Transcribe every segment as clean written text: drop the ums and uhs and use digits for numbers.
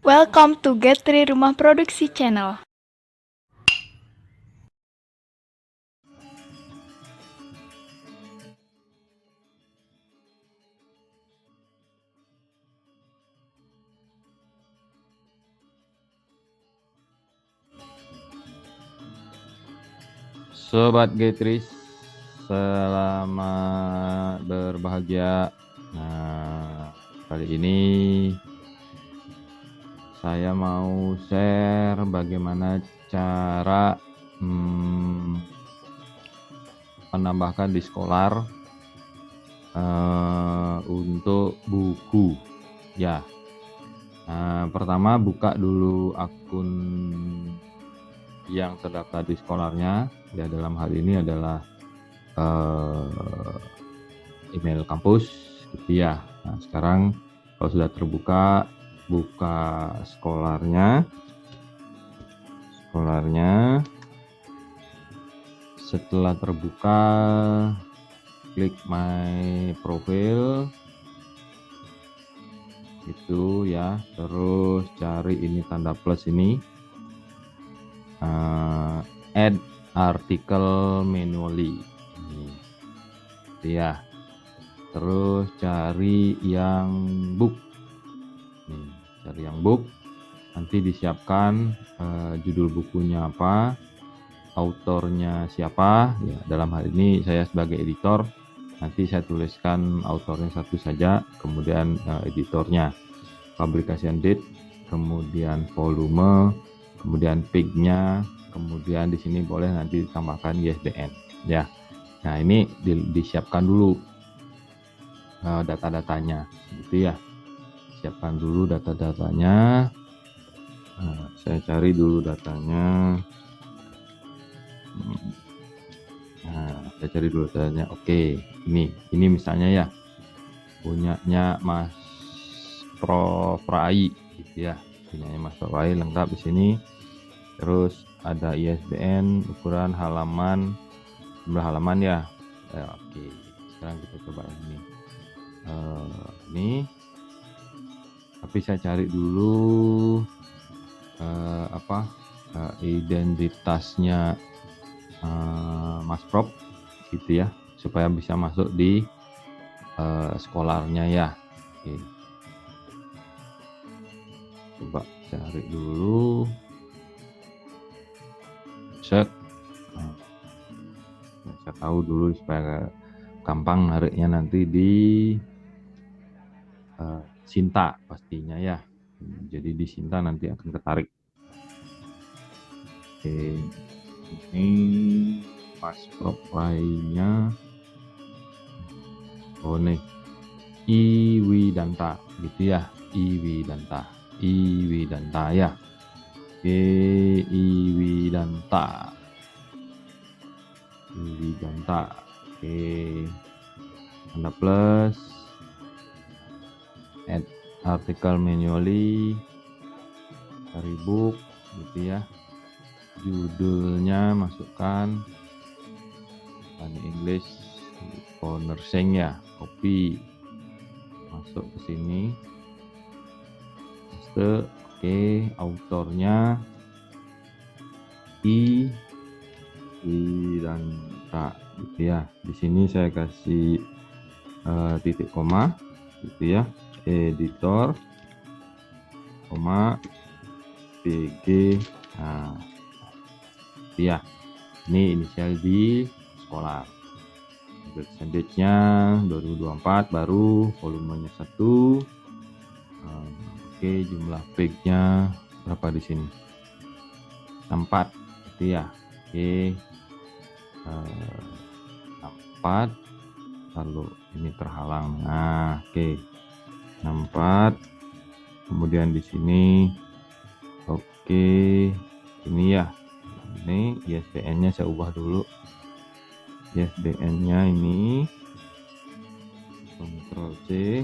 Welcome to Get3 Rumah Produksi Channel. Sobat Getris, selamat berbahagia. Nah, kali ini saya mau share bagaimana cara menambahkan di Scholar untuk buku. Ya, pertama buka dulu akun yang terdaftar di Scholarnya. Ya, dalam hal ini adalah email kampus gitu ya. Nah, sekarang kalau sudah terbuka, buka Scholarnya. Setelah terbuka, klik my profile itu ya, terus cari ini tanda plus ini, add article manually ini ya, terus cari yang book nih, cari yang book, nanti disiapkan judul bukunya apa, autornya siapa ya. Dalam hal ini saya sebagai editor, nanti saya tuliskan autornya satu saja, kemudian editornya, publication date, kemudian volume, kemudian page-nya, kemudian di sini boleh nanti ditambahkan ISBN ya. Nah, ini disiapkan dulu data-datanya gitu ya. Siapkan dulu data-datanya. Saya cari dulu datanya. Saya cari dulu datanya. Oke, ini misalnya ya, punyanya Mas Prof Rai gitu ya. Punyanya Mas Prof Rai lengkap di sini. Terus ada ISBN, ukuran halaman, jumlah halaman ya. Oke, sekarang kita coba ini. Tapi saya cari dulu identitasnya Mas Prof gitu ya, supaya bisa masuk di Scholarnya ya. Oke, coba cari dulu, set. Saya tahu dulu supaya gampang nariknya nanti di Sinta pastinya ya. Jadi di Sinta nanti akan ketarik. Oke, ini Mas Prof lainnya. Oh nih, Iwidanta gitu ya, Iwidanta ya. Oke, Iwidanta. Oke, tanda plus, add article manually, cari book gitu ya. Judulnya masukkan bahasa Inggris for nursing ya, copy masuk ke sini, paste. Oke, autornya Iwidanta gitu ya. Di sini saya kasih titik koma gitu ya, editor koma PG. Nah ya, ini inisial di Scholar, percentage-nya 2024, baru volumenya 1. Oke, jumlah page-nya berapa di sini, 4 gitu ya. Oke, 4, lalu ini terhalang. Nah, oke, 4. Kemudian di sini, oke, ini ya, ini ISBN-nya saya ubah dulu. ISBN-nya ini Ctrl C,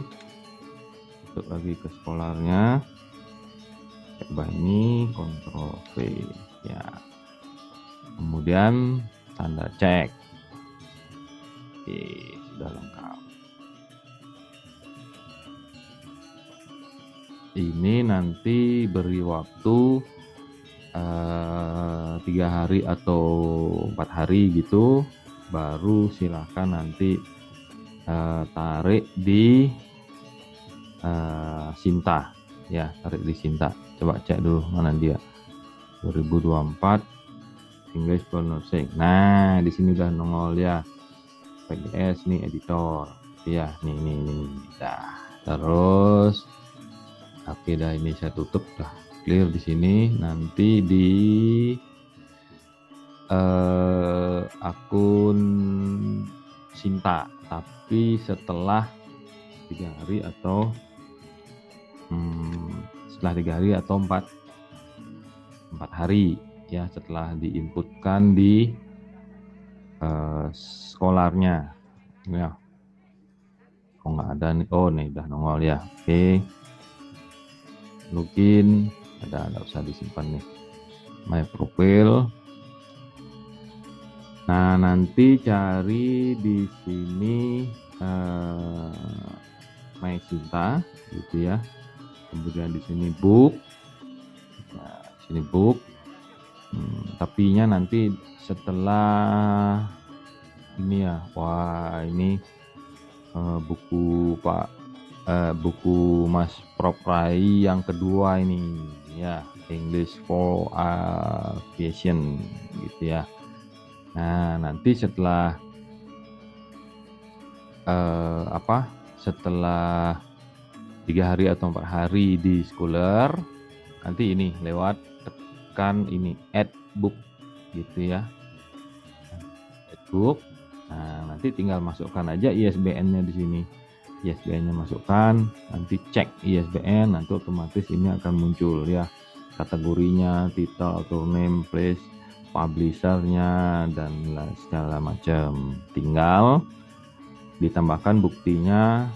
masuk lagi ke Scholarnya, coba ini Ctrl V ya. Kemudian tanda cek. Oke, sudah lengkap. ini nanti beri waktu 3 hari atau 4 hari gitu, baru silahkan nanti tarik di Sinta ya, tarik di Sinta. Coba cek dulu mana dia, 2024 English Pronunciation. Nah, di sini udah nongol ya, PGS nih editor ya, nih. Dah, terus oke dah, ini saya tutup, dah clear di sini. Nanti di akun Sinta, tapi setelah 3 hari atau setelah 3 hari atau 4 hari ya, setelah diinputkan di Scholar-nya ya. Oh nggak ada nih, oh nih udah nongol ya. Oke, login, nggak usah disimpan nih, my profile. Nah, nanti cari di sini My Sinta gitu ya, kemudian di sini book. Nah, di sini book. Tapi nya nanti setelah ini ya. Wah, ini buku buku Mas Prof Rai yang kedua ini ya, English for Aviation gitu ya. Nah, nanti setelah setelah 3 hari atau 4 hari di Scholar, nanti ini lewat tekan ini add book gitu ya, add book. Nah, nanti tinggal masukkan aja ISBN-nya di sini, ISBN-nya masukkan, nanti cek ISBN, nanti otomatis ini akan muncul ya kategorinya, title, author name, place, publisher-nya, dan segala macam. Tinggal ditambahkan buktinya,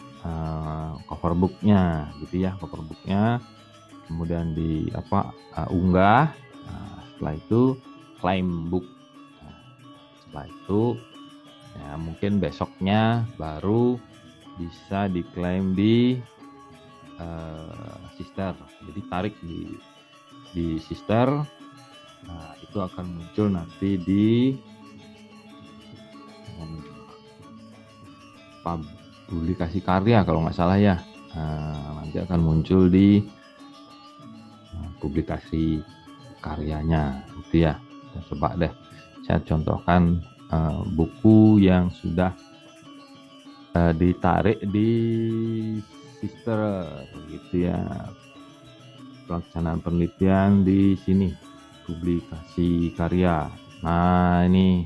cover book-nya gitu ya, cover book-nya, kemudian di unggah. Nah, setelah itu claim book. Nah, setelah itu ya mungkin besoknya baru bisa diklaim di sister. Jadi tarik di sister. Nah, itu akan muncul nanti di publikasi karya kalau nggak salah ya. Nah, nanti akan muncul di publikasi karyanya gitu ya. Coba deh saya contohkan buku yang sudah ditarik di sister gitu ya. Pelaksanaan penelitian di sini, publikasi karya. Nah, ini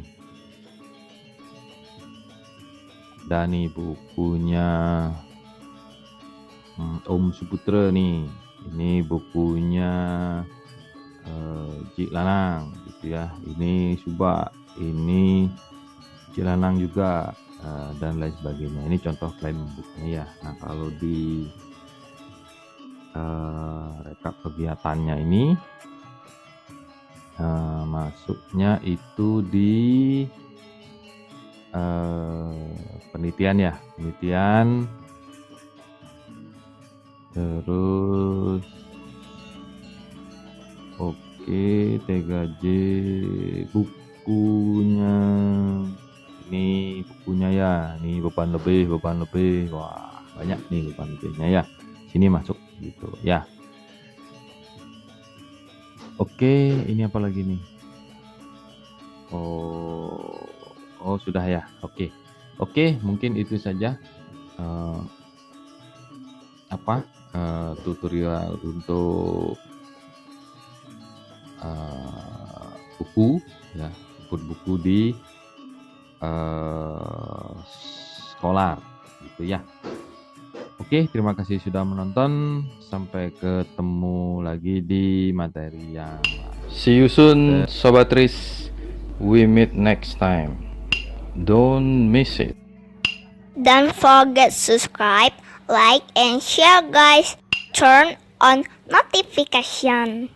ada nih bukunya Om Suputra nih. Ini bukunya Cik Lanang gitu ya. Ini Subak, ini Cik Lanang juga, dan lain sebagainya. Ini contoh klaim bukunya ya. Nah, kalau di rekap kegiatannya ini masuknya itu di penelitian ya, penelitian. Terus oke, 3J bukunya, ini bukunya ya, ini beban lebih. Wah, banyak nih beban lebihnya ya, sini masuk gitu ya. Oke, ini apa lagi nih? Oh sudah ya. Oke, mungkin itu saja tutorial untuk buku ya, buku di Scholar gitu ya. Oke, terima kasih sudah menonton. Sampai ketemu lagi di materi yang lain. See you soon, Sobat Tris. We meet next time. Don't miss it. Don't forget subscribe, like, and share guys. Turn on notification.